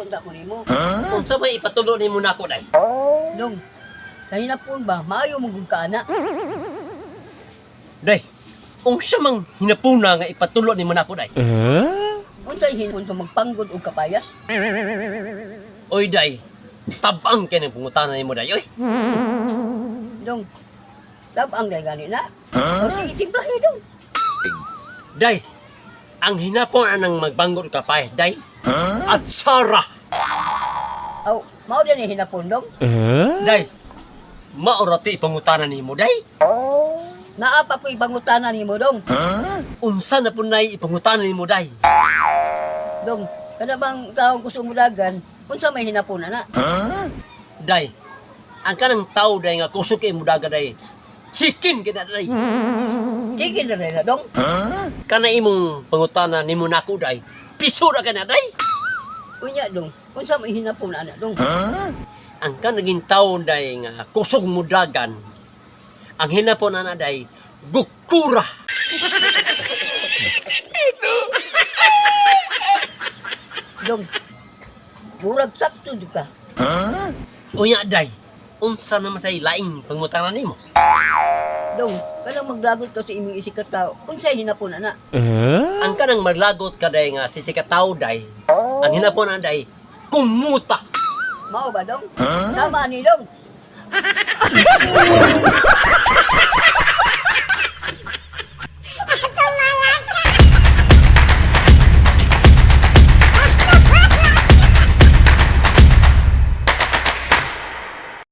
unta ko nimo. Unsa may ipatulo nimo nako day? Dong, sa hinapon ba, maayo mong gud ka ana. Day, unsa mang hinapuna nga ipatulo nimo nako day? Unsay hinapon sa magpanggod og kapayas? Oy day, tabang kini pangutana nimo day. Oy, Dong, tabang day gani na. O sige, timplahin dong. day. Ang hinapon anang magbanggol ka pa day. At Sarah. Aw, mao din ni hinapon dong. Day. Maorati ipangutana nimo day. Naa pa ko ibangutana nimo dong. Unsa na punay ipangutana nimo day? Dong, kada bang taong gusto mudagan, unsa may hinapon ana? Day. Ang kanang tao day nga kusog kay mudaga day. Chicken kina day. Sige na rin na dong. Kana imong pangutana nimo nako day. Piso ra kana day. Unya dong, unsa may hinapon ana dong? Ang kanaging tao day nga kusog mudagan. Ang hinapon ana day gukura. Dong, murag sakto jud ka. Unya day. Unsa na masay laing pangutana nimo? Dong, kanang maglagot ka sa imong isikat ka, unsay hinapon ana? Ang kanang maglagot ka day nga sisikat tao day. Ang hinapon ana day kumuta. Mao ba dong? Tama ni dong.